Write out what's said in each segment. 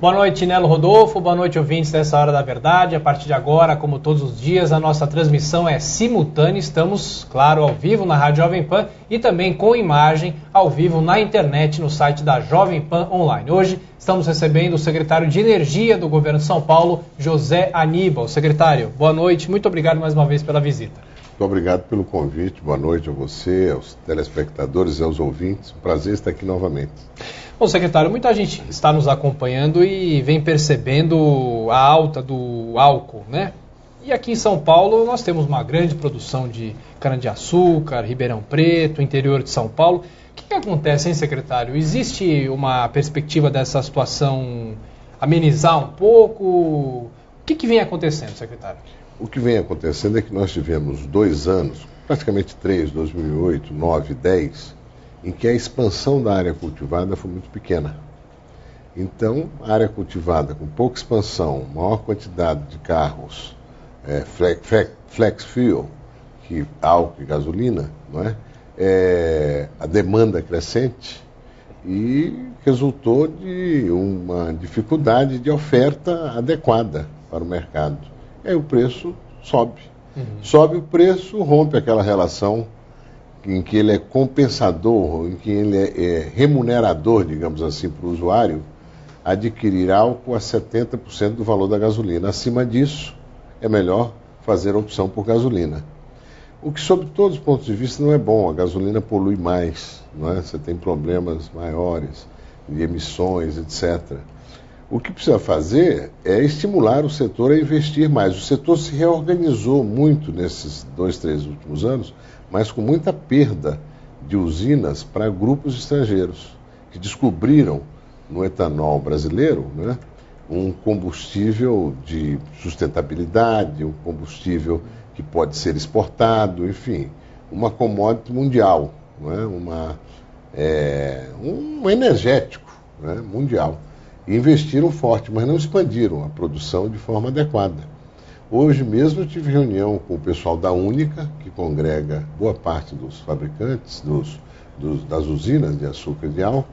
Boa noite, Nelo Rodolfo, boa noite, ouvintes dessa Hora da Verdade. A partir de agora, como todos os dias, a nossa transmissão é simultânea. Estamos, claro, ao vivo na Rádio Jovem Pan e também com imagem ao vivo na internet, no site da Jovem Pan Online. Hoje estamos recebendo o secretário de Energia do Governo de São Paulo, José Aníbal. Secretário, boa noite, muito obrigado mais uma vez pela visita. Muito obrigado pelo convite, boa noite a você, aos telespectadores e aos ouvintes. Um prazer estar aqui novamente. Bom, secretário, muita gente está nos acompanhando e vem percebendo a alta do álcool, né? E aqui em São Paulo nós temos uma grande produção de cana-de-açúcar, Ribeirão Preto, interior de São Paulo. O que acontece, hein, secretário? Existe uma perspectiva dessa situação amenizar um pouco? O que vem acontecendo, secretário? O que vem acontecendo é que nós tivemos 2 anos, praticamente 3, 2008, 2009, 2010, em que a expansão da área cultivada foi muito pequena. Então, a área cultivada com pouca expansão, maior quantidade de carros, flex fuel, que álcool e gasolina, não é? A demanda crescente e resultou de uma dificuldade de oferta adequada para o mercado. E aí o preço sobe. Sobe o preço, rompe aquela relação em que ele é compensador, em que ele é remunerador, digamos assim, para o usuário, adquirir álcool a 70% do valor da gasolina. Acima disso, é melhor fazer a opção por gasolina. O que, sob todos os pontos de vista, não é bom. A gasolina polui mais, não é? Você tem problemas maiores de emissões, etc. O que precisa fazer é estimular o setor a investir mais. O setor se reorganizou muito nesses 2, 3 últimos anos, mas com muita perda de usinas para grupos estrangeiros, que descobriram no etanol brasileiro, né, um combustível de sustentabilidade, um combustível que pode ser exportado, enfim, uma commodity mundial, não é? Um energético, né, mundial. E investiram forte, mas não expandiram a produção de forma adequada. Hoje mesmo eu tive reunião com o pessoal da Única, que congrega boa parte dos fabricantes, das usinas de açúcar e de álcool,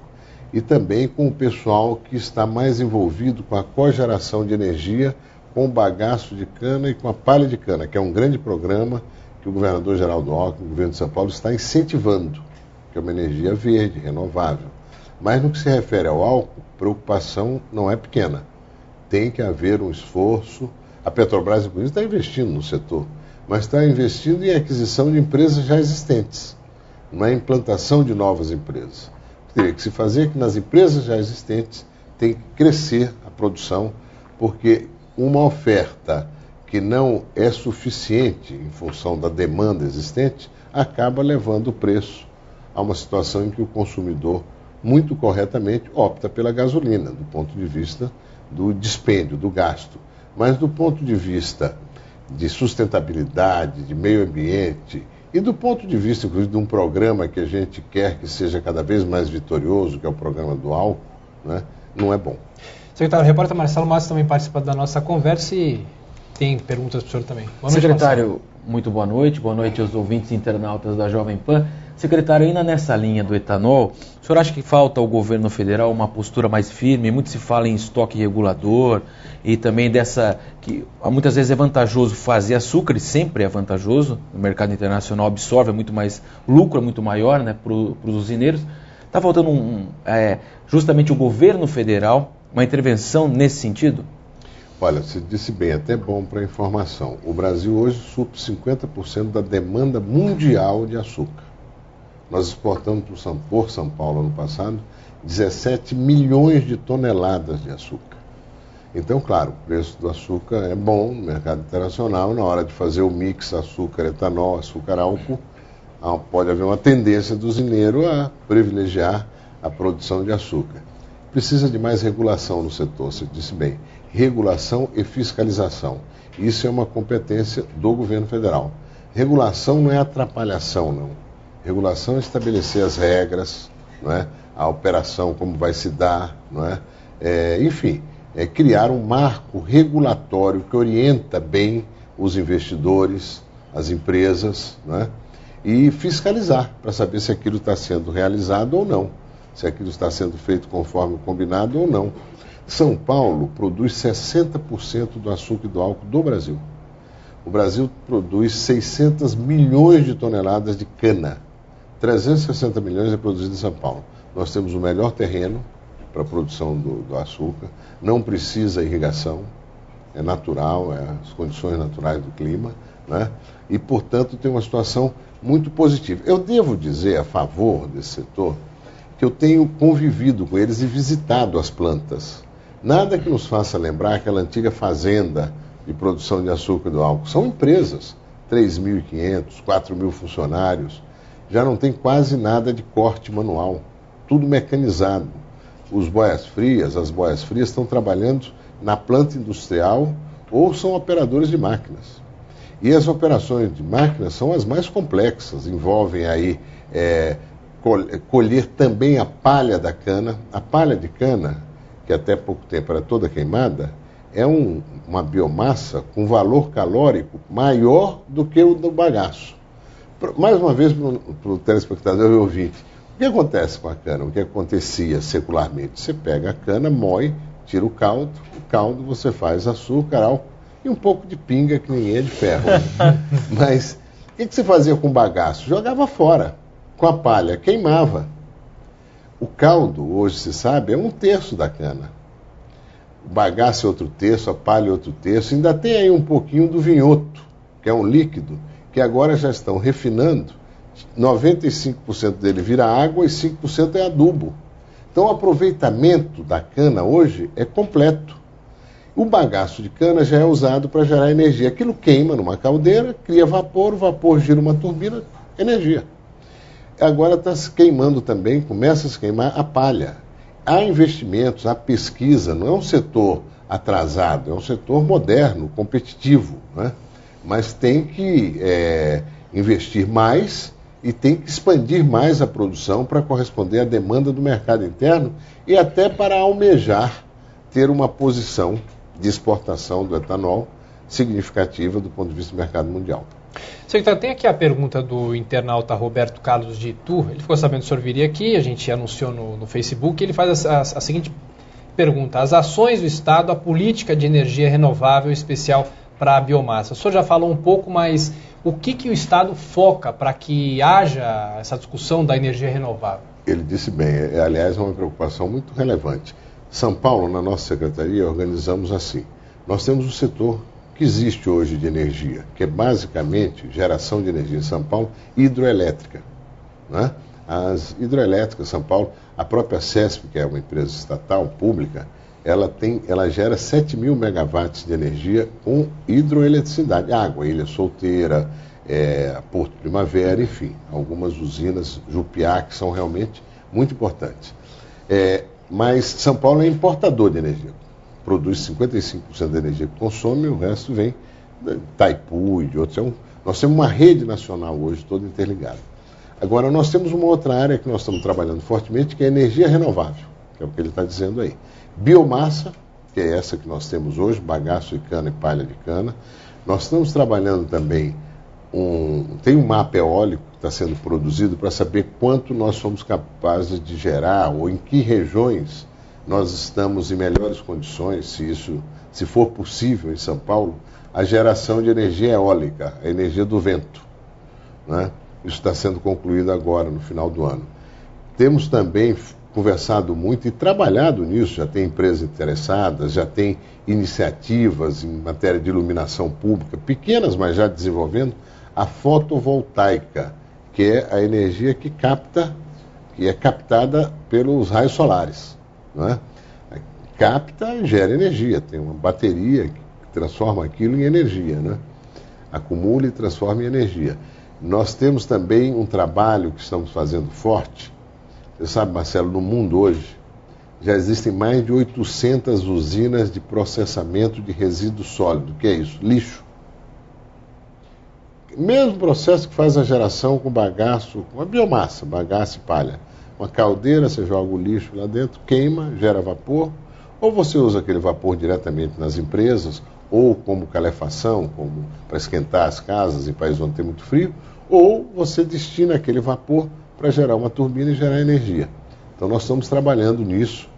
e também com o pessoal que está mais envolvido com a cogeração de energia, com o bagaço de cana e com a palha de cana, que é um grande programa que o governador Geraldo Alckmin, o governo de São Paulo, está incentivando, que é uma energia verde, renovável. Mas no que se refere ao álcool, a preocupação não é pequena. Tem que haver um esforço. A Petrobras, inclusive, está investindo no setor, mas está investindo em aquisição de empresas já existentes, não é implantação de novas empresas. O que teria que se fazer é que nas empresas já existentes tem que crescer a produção, porque uma oferta que não é suficiente em função da demanda existente acaba levando o preço a uma situação em que o consumidor, muito corretamente, opta pela gasolina, do ponto de vista do dispêndio, do gasto. Mas do ponto de vista de sustentabilidade, de meio ambiente e do ponto de vista, inclusive, de um programa que a gente quer que seja cada vez mais vitorioso, que é o programa do álcool, né, não é bom. Secretário, o repórter Marcelo Matos também participa da nossa conversa e tem perguntas para o senhor também. Boa noite, secretário, Marcelo. Muito boa noite aos ouvintes internautas da Jovem Pan. Secretário, ainda nessa linha do etanol, o senhor acha que falta ao governo federal uma postura mais firme? Muito se fala em estoque regulador e também dessa, que muitas vezes é vantajoso fazer açúcar, e sempre é vantajoso, no mercado internacional absorve muito mais lucro, é muito maior, né, para os usineiros. Está faltando justamente o governo federal, uma intervenção nesse sentido? Olha, você disse bem, até bom para a informação. O Brasil hoje supre 50% da demanda mundial de açúcar. Nós exportamos por São Paulo, ano passado, 17 milhões de toneladas de açúcar. Então, claro, o preço do açúcar é bom no mercado internacional. Na hora de fazer o mix açúcar-etanol, açúcar-álcool, pode haver uma tendência do usineiro a privilegiar a produção de açúcar. Precisa de mais regulação no setor, você disse bem. Regulação e fiscalização. Isso é uma competência do governo federal. Regulação não é atrapalhação, não. Regulação é estabelecer as regras, não é? A operação, como vai se dar, não é? Enfim, é criar um marco regulatório que orienta bem os investidores, as empresas, não é? E fiscalizar para saber se aquilo está sendo realizado ou não, se aquilo está sendo feito conforme o combinado ou não. São Paulo produz 60% do açúcar e do álcool do Brasil. O Brasil produz 600 milhões de toneladas de cana. 360 milhões é produzido em São Paulo. Nós temos o melhor terreno para a produção do açúcar, não precisa irrigação, é natural, as condições naturais do clima, né? E, portanto, tem uma situação muito positiva. Eu devo dizer a favor desse setor que eu tenho convivido com eles e visitado as plantas. Nada que nos faça lembrar aquela antiga fazenda de produção de açúcar e do álcool. São empresas, 3.500, 4.000 funcionários, já não tem quase nada de corte manual, tudo mecanizado. As boias frias estão trabalhando na planta industrial ou são operadores de máquinas. E as operações de máquinas são as mais complexas, envolvem aí colher também a palha da cana. A palha de cana, que até pouco tempo era toda queimada, é uma biomassa com valor calórico maior do que o do bagaço. Mais uma vez, para o telespectador e ouvinte, o que acontece com a cana? O que acontecia secularmente? Você pega a cana, moe, tira o caldo você faz açúcar, álcool e um pouco de pinga, que ninguém é de ferro. Mas o que você fazia com o bagaço? Jogava fora. Com a palha, queimava. O caldo, hoje se sabe, é 1/3 da cana. O bagaço é outro terço, a palha é outro terço. Ainda tem aí um pouquinho do vinhoto, que é um líquido, que agora já estão refinando. 95% dele vira água e 5% é adubo. Então o aproveitamento da cana hoje é completo. O bagaço de cana já é usado para gerar energia. Aquilo queima numa caldeira, cria vapor, o vapor gira uma turbina, energia. Agora está se queimando também, começa a se queimar a palha. Há investimentos, há pesquisa, não é um setor atrasado, é um setor moderno, competitivo, né? Mas tem que investir mais e tem que expandir mais a produção para corresponder à demanda do mercado interno e até para almejar ter uma posição de exportação do etanol significativa do ponto de vista do mercado mundial. Secretário, tem aqui a pergunta do internauta Roberto Carlos de Itu. Ele ficou sabendo que o senhor viria aqui, a gente anunciou no Facebook, ele faz a seguinte pergunta: as ações do Estado, a política de energia renovável especial para a biomassa. O senhor já falou um pouco, mas o que o Estado foca para que haja essa discussão da energia renovável? Ele disse bem, aliás, é uma preocupação muito relevante. São Paulo, na nossa secretaria, organizamos assim. Nós temos um setor que existe hoje de energia, que é basicamente geração de energia em São Paulo, hidroelétrica, né? As hidroelétricas São Paulo, a própria CESP, que é uma empresa estatal, pública, ela gera 7.000 megawatts de energia com hidroeletricidade, água, Ilha Solteira, Porto Primavera, enfim, algumas usinas, Jupiá, que são realmente muito importantes. Mas São Paulo é importador de energia. Produz 55% da energia que consome e o resto vem de Itaipu e de outros. Nós temos uma rede nacional hoje toda interligada. Agora, nós temos uma outra área que nós estamos trabalhando fortemente, que é a energia renovável, que é o que ele está dizendo aí. Biomassa, que é essa que nós temos hoje, bagaço de cana e palha de cana. Nós estamos trabalhando também, tem um mapa eólico que está sendo produzido para saber quanto nós somos capazes de gerar ou em que regiões nós estamos em melhores condições, se for possível em São Paulo, a geração de energia eólica, a energia do vento, né? Isso está sendo concluído agora, no final do ano. Temos também conversado muito e trabalhado nisso, já tem empresas interessadas, já tem iniciativas em matéria de iluminação pública, pequenas, mas já desenvolvendo, a fotovoltaica, que é a energia que é captada pelos raios solares. Não é? Capta e gera energia, tem uma bateria que transforma aquilo em energia, né? Acumula e transforma em energia. Nós temos também um trabalho que estamos fazendo forte. Você sabe, Marcelo, no mundo hoje já existem mais de 800 usinas de processamento de resíduo sólido. O que é isso? Lixo. Mesmo processo que faz a geração com bagaço, com a biomassa, bagaço e palha. Uma caldeira, você joga o lixo lá dentro, queima, gera vapor, ou você usa aquele vapor diretamente nas empresas, ou como calefação, como para esquentar as casas em países onde tem muito frio, ou você destina aquele vapor para gerar uma turbina e gerar energia. Então nós estamos trabalhando nisso.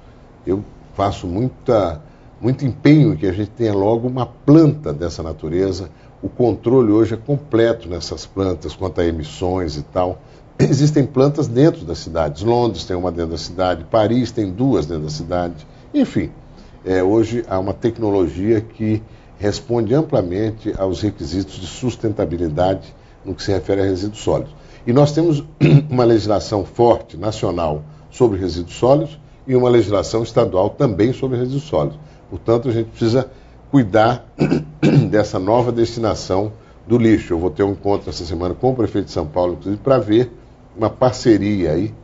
Eu faço muito empenho em que a gente tenha logo uma planta dessa natureza. O controle hoje é completo nessas plantas quanto a emissões e tal. Existem plantas dentro das cidades. Londres tem uma dentro da cidade, Paris tem 2 dentro da cidade. Enfim, hoje há uma tecnologia que responde amplamente aos requisitos de sustentabilidade no que se refere a resíduos sólidos. E nós temos uma legislação forte, nacional, sobre resíduos sólidos e uma legislação estadual também sobre resíduos sólidos. Portanto, a gente precisa cuidar dessa nova destinação do lixo. Eu vou ter um encontro essa semana com o prefeito de São Paulo, inclusive, para ver uma parceria aí,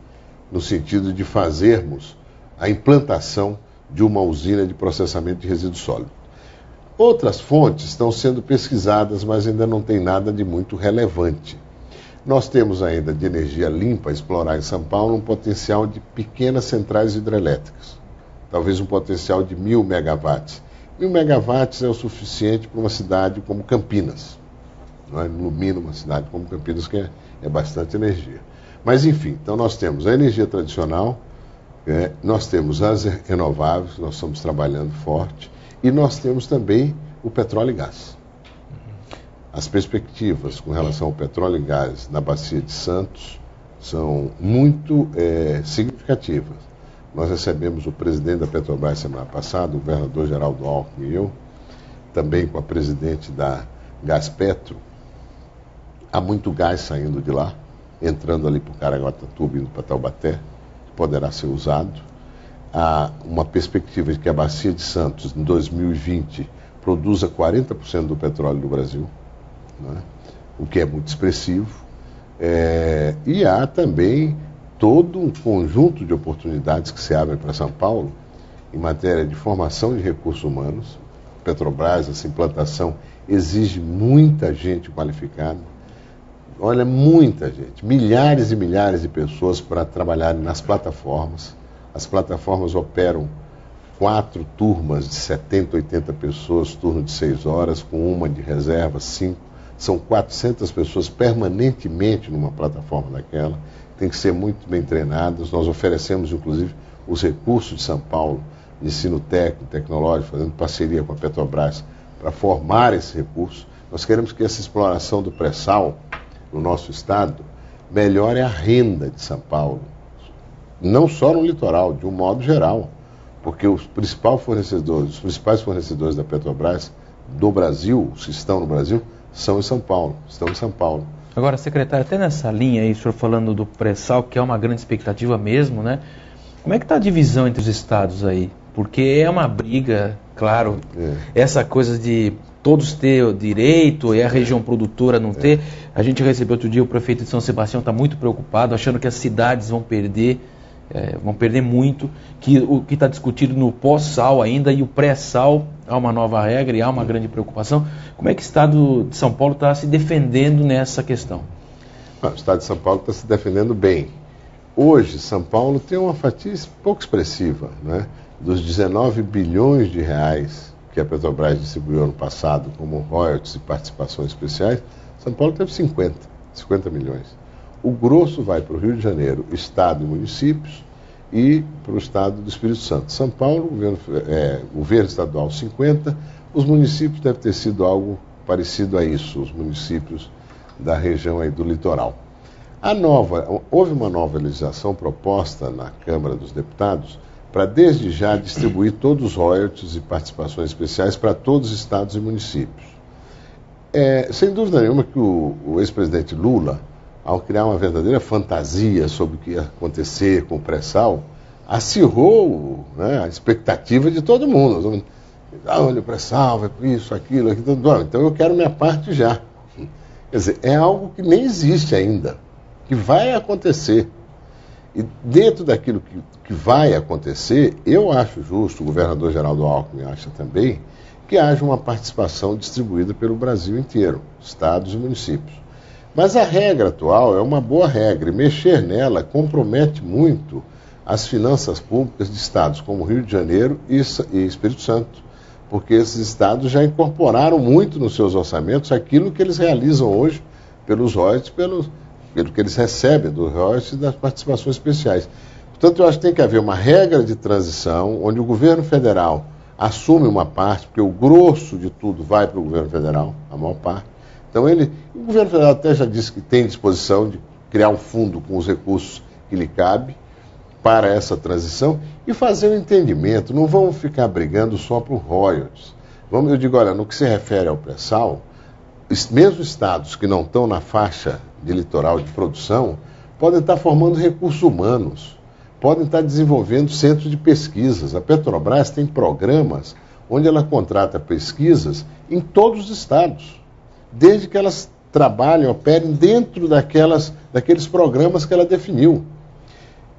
no sentido de fazermos a implantação de uma usina de processamento de resíduos sólidos. Outras fontes estão sendo pesquisadas, mas ainda não tem nada de muito relevante. Nós temos ainda de energia limpa a explorar em São Paulo um potencial de pequenas centrais hidrelétricas, talvez um potencial de 1.000 megawatts. 1.000 megawatts é o suficiente para uma cidade como Campinas. Não é? Ilumina uma cidade como Campinas, que é bastante energia. Mas, enfim, então nós temos a energia tradicional, nós temos as renováveis, nós estamos trabalhando forte, e nós temos também o petróleo e gás. As perspectivas com relação ao petróleo e gás na Bacia de Santos são muito significativas. Nós recebemos o presidente da Petrobras semana passada, o governador Geraldo Alckmin e eu, também com a presidente da Gaspetro. Há muito gás saindo de lá, entrando ali para o Caraguatatuba, indo para Taubaté, que poderá ser usado. Há uma perspectiva de que a Bacia de Santos, em 2020, produza 40% do petróleo do Brasil, né? O que é muito expressivo. E há também todo um conjunto de oportunidades que se abrem para São Paulo em matéria de formação de recursos humanos. Petrobras, essa implantação, exige muita gente qualificada. Olha, muita gente, milhares e milhares de pessoas para trabalharem nas plataformas. As plataformas operam 4 turmas de 70, 80 pessoas, turno de 6 horas, com uma de reserva, 5. São 400 pessoas permanentemente numa plataforma daquela. Tem que ser muito bem treinadas. Nós oferecemos, inclusive, os recursos de São Paulo, de ensino técnico, tecnológico, fazendo parceria com a Petrobras para formar esse recurso. Nós queremos que essa exploração do pré-sal no nosso estado melhore a renda de São Paulo, não só no litoral, de um modo geral, porque os principais fornecedores da Petrobras do Brasil, os que estão no Brasil, estão em São Paulo. Agora, secretário, até nessa linha aí, o senhor falando do pré-sal, que é uma grande expectativa mesmo, né? Como é que está a divisão entre os estados aí? Porque é uma briga, claro, essa coisa de todos ter o direito e a região produtora não ter. A gente recebeu outro dia o prefeito de São Sebastião, está muito preocupado, achando que as cidades vão perder muito, que o que está discutido no pós-sal ainda e o pré-sal, há uma nova regra e há uma grande preocupação. Como é que o Estado de São Paulo está se defendendo nessa questão? O Estado de São Paulo está se defendendo bem. Hoje, São Paulo tem uma fatia pouco expressiva, né? Dos 19 bilhões de reais que a Petrobras distribuiu ano passado como royalties e participações especiais, São Paulo teve 50 milhões. O grosso vai para o Rio de Janeiro, Estado e municípios, e para o Estado do Espírito Santo. São Paulo, governo estadual 50, os municípios devem ter sido algo parecido a isso, os municípios da região aí do litoral. Houve uma nova legislação proposta na Câmara dos Deputados para desde já distribuir todos os royalties e participações especiais para todos os estados e municípios. Sem dúvida nenhuma que o ex-presidente Lula, ao criar uma verdadeira fantasia sobre o que ia acontecer com o pré-sal, acirrou, né, a expectativa de todo mundo. Olha, o pré-sal, vai por isso, aquilo. Então eu quero minha parte já. Quer dizer, é algo que nem existe ainda, que vai acontecer. E dentro daquilo que vai acontecer, eu acho justo, o governador Geraldo Alckmin acha também, que haja uma participação distribuída pelo Brasil inteiro, estados e municípios. Mas a regra atual é uma boa regra, e mexer nela compromete muito as finanças públicas de estados como Rio de Janeiro e Espírito Santo, porque esses estados já incorporaram muito nos seus orçamentos aquilo que eles realizam hoje pelos royalties, pelo que eles recebem dos royalties e das participações especiais. Portanto, eu acho que tem que haver uma regra de transição, onde o governo federal assume uma parte, porque o grosso de tudo vai para o governo federal, a maior parte. Então, o governo federal até já disse que tem disposição de criar um fundo com os recursos que lhe cabe para essa transição e fazer um entendimento. Não vamos ficar brigando só por royalties. Eu digo, olha, no que se refere ao pré-sal, mesmo estados que não estão na faixa de litoral de produção podem estar formando recursos humanos, podem estar desenvolvendo centros de pesquisas. A Petrobras tem programas onde ela contrata pesquisas em todos os estados, desde que elas trabalhem, operem dentro daqueles programas que ela definiu.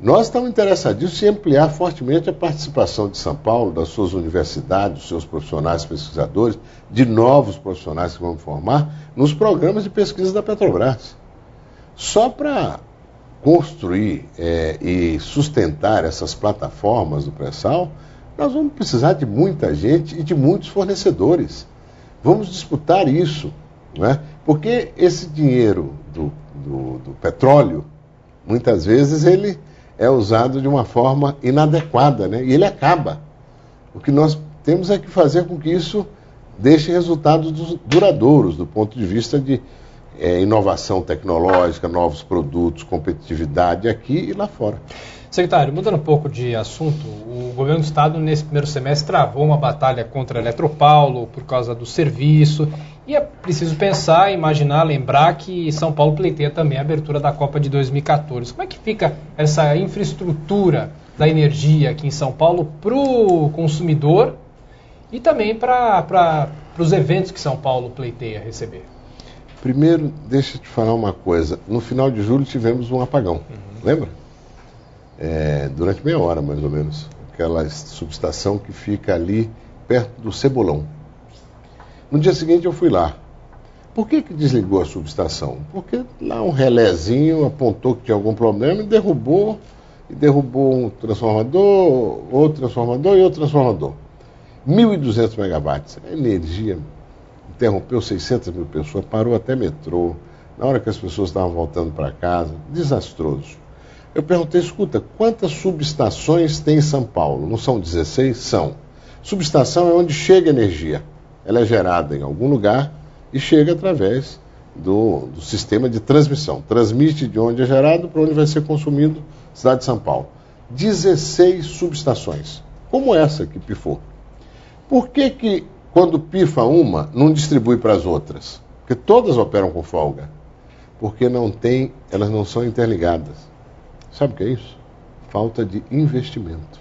Nós estamos interessadíssimos em ampliar fortemente a participação de São Paulo, das suas universidades, dos seus profissionais pesquisadores, de novos profissionais que vamos formar, nos programas de pesquisa da Petrobras. Só para construir e sustentar essas plataformas do pré-sal, nós vamos precisar de muita gente e de muitos fornecedores. Vamos disputar isso, não é? Porque esse dinheiro do petróleo, muitas vezes ele é usado de uma forma inadequada, né? E ele acaba. O que nós temos é que fazer com que isso deixe resultados duradouros do ponto de vista de inovação tecnológica, novos produtos, competitividade aqui e lá fora. Secretário, mudando um pouco de assunto, o governo do estado nesse primeiro semestre travou uma batalha contra a Eletropaulo por causa do serviço e é preciso pensar, imaginar, lembrar que São Paulo pleiteia também a abertura da Copa de 2014. Como é que fica essa infraestrutura da energia aqui em São Paulo para o consumidor e também para os eventos que São Paulo pleiteia receber? Primeiro, deixa eu te falar uma coisa. No final de julho tivemos um apagão, lembra? Durante meia hora, mais ou menos. Aquela subestação que fica ali perto do Cebolão. No dia seguinte eu fui lá. Por que desligou a subestação? Porque lá um relézinho apontou que tinha algum problema e derrubou um transformador, outro transformador e outro transformador. 1.200 megawatts. A energia interrompeu 600 mil pessoas, parou até metrô, na hora que as pessoas estavam voltando para casa. Desastroso. Eu perguntei, escuta, quantas subestações tem em São Paulo? Não são 16? São. Subestação é onde chega energia. Ela é gerada em algum lugar e chega através do sistema de transmissão. Transmite de onde é gerado para onde vai ser consumido, cidade de São Paulo. 16 subestações, como essa que pifou. Por que quando pifa uma, não distribui para as outras? Porque todas operam com folga. Porque elas não são interligadas. Sabe o que é isso? Falta de investimento.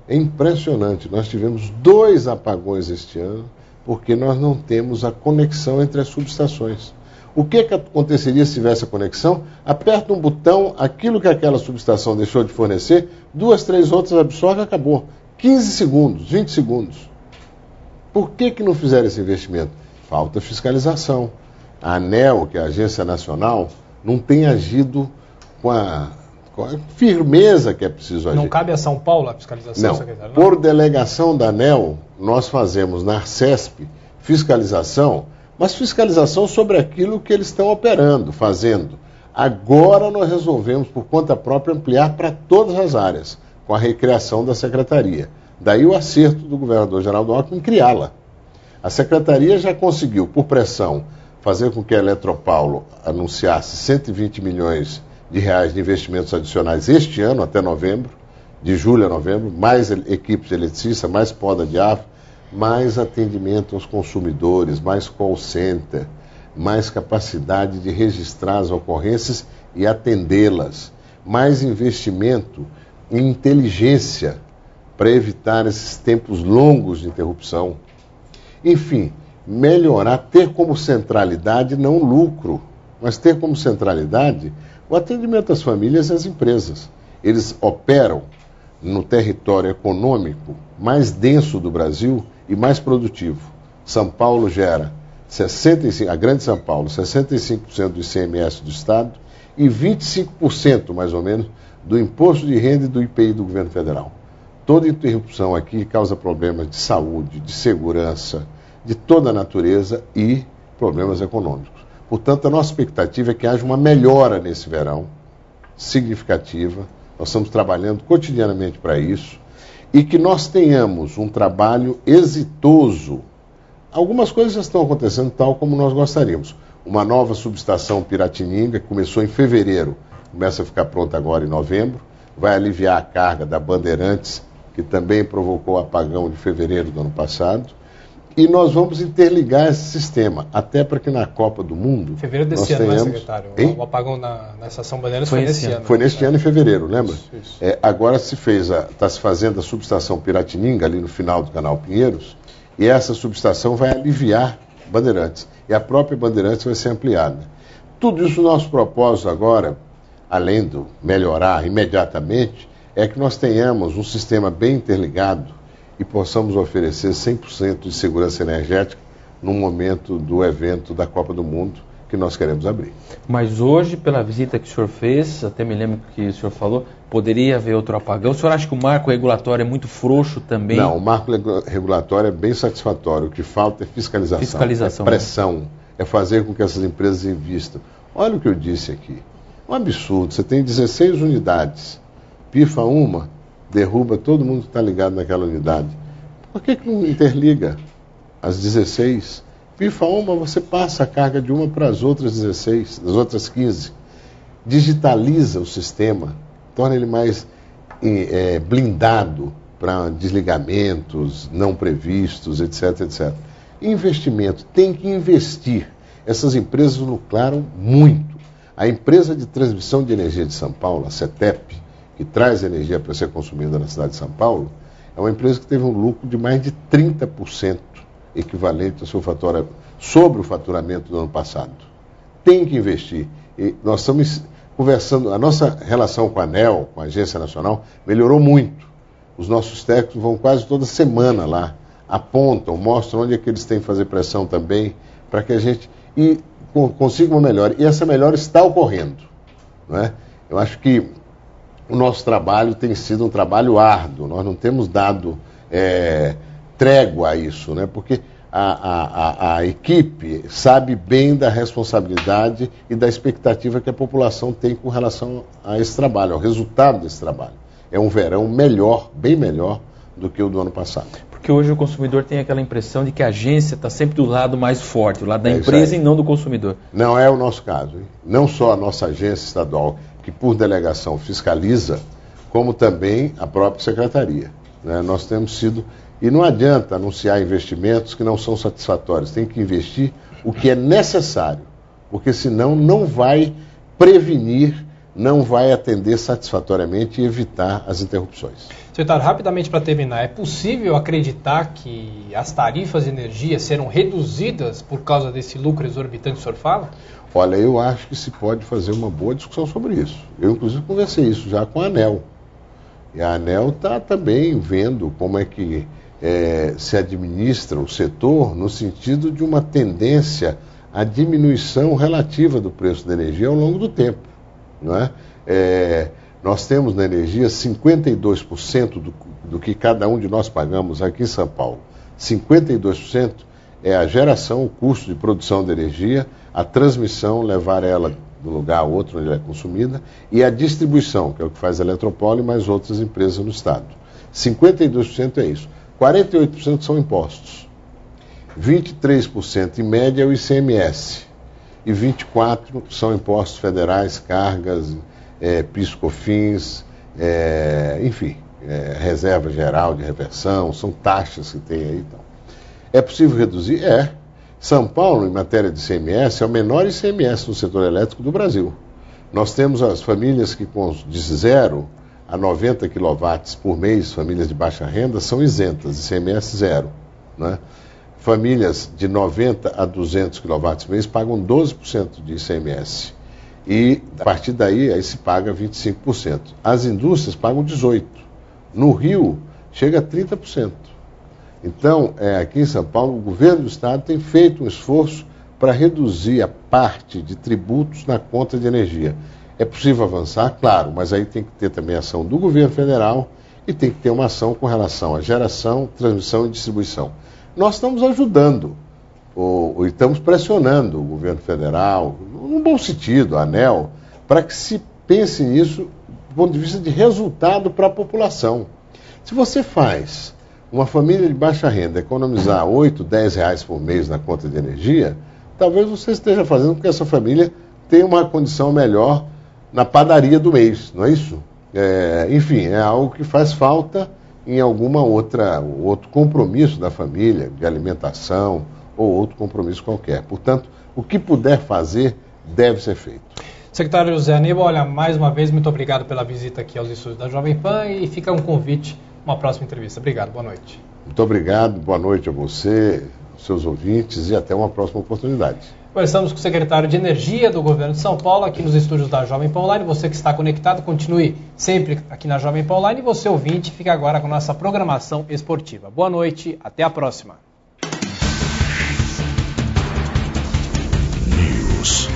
É impressionante. Nós tivemos 2 apagões este ano porque nós não temos a conexão entre as subestações. O que aconteceria se tivesse a conexão? Aperta um botão, aquilo que aquela subestação deixou de fornecer, 2, 3 outras absorve e acabou. 15 segundos, 20 segundos. Por que não fizeram esse investimento? Falta fiscalização. A ANEEL, que é a Agência Nacional, não tem agido com a firmeza que é preciso agir. Não cabe a São Paulo a fiscalização, não. secretário? Por delegação da ANEEL, nós fazemos na Arcesp fiscalização, mas fiscalização sobre aquilo que eles estão operando, fazendo. Agora nós resolvemos, por conta própria, ampliar para todas as áreas, com a recriação da Secretaria. Daí o acerto do governador Geraldo Alckmin em criá-la. A Secretaria já conseguiu, por pressão, fazer com que a Eletropaulo anunciasse 120 milhões de reais de investimentos adicionais este ano, até novembro, de julho a novembro, mais equipes de eletricistas, mais poda de ar, mais atendimento aos consumidores, mais call center, mais capacidade de registrar as ocorrências e atendê-las, mais investimento em inteligência para evitar esses tempos longos de interrupção. Enfim, melhorar, ter como centralidade não lucro, mas ter como centralidade o atendimento às famílias e às empresas. Eles operam no território econômico mais denso do Brasil e mais produtivo. São Paulo gera 65%, a Grande São Paulo, 65% do ICMS do Estado e 25%, mais ou menos, do Imposto de Renda e do IPI do Governo Federal. Toda interrupção aqui causa problemas de saúde, de segurança, de toda a natureza e problemas econômicos. Portanto, a nossa expectativa é que haja uma melhora nesse verão, significativa. nós estamos trabalhando cotidianamente para isso, e que nós tenhamos um trabalho exitoso. Algumas coisas já estão acontecendo tal como nós gostaríamos. Uma nova subestação Piratininga, que começou em fevereiro, começa a ficar pronta agora em novembro, vai aliviar a carga da Bandeirantes, que também provocou o apagão de fevereiro do ano passado. E nós vamos interligar esse sistema, até para que na Copa do Mundo... Fevereiro desse ano, tenhamos... né, secretário? O apagão na estação Bandeirantes foi nesse ano. Foi neste ano, em fevereiro, lembra? Isso. Agora está se fazendo a subestação Piratininga, ali no final do canal Pinheiros, e essa subestação vai aliviar Bandeirantes. E a própria Bandeirantes vai ser ampliada. Tudo isso, nosso propósito agora, além de melhorar imediatamente, é que nós tenhamos um sistema bem interligado e possamos oferecer 100% de segurança energética no momento do evento da Copa do Mundo que nós queremos abrir. Mas hoje, pela visita que o senhor fez, até me lembro que o senhor falou, poderia haver outro apagão. O senhor acha que o marco regulatório é muito frouxo também? Não, o marco regulatório é bem satisfatório. O que falta é fiscalização. É pressão, é fazer com que essas empresas invistam. Olha o que eu disse aqui. Um absurdo. Você tem 16 unidades, pifa uma, derruba todo mundo que está ligado naquela unidade. Por que não interliga as 16? Pifa uma, você passa a carga de uma para as outras 16, das outras 15. Digitaliza o sistema, torna ele mais blindado para desligamentos não previstos, etc, etc. Investimento, tem que investir. Essas empresas lucraram muito. A empresa de transmissão de energia de São Paulo, a CETEP, que traz energia para ser consumida na cidade de São Paulo, é uma empresa que teve um lucro de mais de 30%, equivalente ao seu sobre o faturamento do ano passado. Tem que investir. E nós estamos conversando, a nossa relação com a ANEEL, com a Agência Nacional, melhorou muito. Os nossos técnicos vão quase toda semana lá, apontam, mostram onde é que eles têm que fazer pressão também, para que a gente consiga uma melhora. E essa melhora está ocorrendo. Não é? Eu acho que o nosso trabalho tem sido um trabalho árduo, nós não temos dado trégua a isso, né? Porque a equipe sabe bem da responsabilidade e da expectativa que a população tem com relação a esse trabalho, ao resultado desse trabalho. É um verão melhor, bem melhor do que o do ano passado. Porque hoje o consumidor tem aquela impressão de que a agência está sempre do lado mais forte, do lado da empresa e não do consumidor. Não é o nosso caso, hein? Não só a nossa agência estadual, que por delegação fiscaliza, como também a própria secretaria, né? Nós temos sido... E não adianta anunciar investimentos que não são satisfatórios. Tem que investir o que é necessário, porque senão não vai prevenir, não vai atender satisfatoriamente e evitar as interrupções. Secretário, rapidamente para terminar, é possível acreditar que as tarifas de energia serão reduzidas por causa desse lucro exorbitante que o senhor fala? Olha, eu acho que se pode fazer uma boa discussão sobre isso. Eu, inclusive, conversei isso já com a ANEEL. E a ANEEL está também vendo como é que se administra o setor no sentido de uma tendência à diminuição relativa do preço da energia ao longo do tempo. Não é? Nós temos na energia 52% do que cada um de nós pagamos aqui em São Paulo. 52% é a geração, o custo de produção de energia, a transmissão, levar ela de um lugar a outro onde ela é consumida, e a distribuição, que é o que faz a Eletropolo e mais outras empresas no Estado. 52% é isso. 48% são impostos. 23% em média é o ICMS. E 24% são impostos federais, cargas, PIS/COFINS, enfim, reserva geral de reversão, são taxas que tem aí. Então. É possível reduzir? É. São Paulo, em matéria de ICMS, é o menor ICMS no setor elétrico do Brasil. Nós temos as famílias que de 0 a 90 kW por mês, famílias de baixa renda, são isentas, ICMS zero. Né? Famílias de 90 a 200 kW mês pagam 12% de ICMS. E, a partir daí, aí se paga 25%. As indústrias pagam 18%. No Rio, chega a 30%. Então, aqui em São Paulo, o governo do Estado tem feito um esforço para reduzir a parte de tributos na conta de energia. É possível avançar, claro, mas aí tem que ter também ação do governo federal e tem que ter uma ação com relação à geração, transmissão e distribuição. Nós estamos ajudando, ou estamos pressionando o governo federal, num bom sentido, a ANEEL, para que se pense nisso do ponto de vista de resultado para a população. Se você faz uma família de baixa renda economizar 8, 10 reais por mês na conta de energia, talvez você esteja fazendo com que essa família tenha uma condição melhor na padaria do mês, não é isso? Enfim, é algo que faz falta em outro compromisso da família, de alimentação ou outro compromisso qualquer. Portanto, o que puder fazer deve ser feito. Secretário José Aníbal, olha, mais uma vez, muito obrigado pela visita aqui aos estúdios da Jovem Pan e fica um convite, uma próxima entrevista. Obrigado, boa noite. Muito obrigado, boa noite a você, aos seus ouvintes e até uma próxima oportunidade. Conversamos com o secretário de Energia do Governo de São Paulo, aqui nos estúdios da Jovem Pan Online. Você que está conectado, continue sempre aqui na Jovem Pan Online. E você, ouvinte, fica agora com a nossa programação esportiva. Boa noite, até a próxima. News.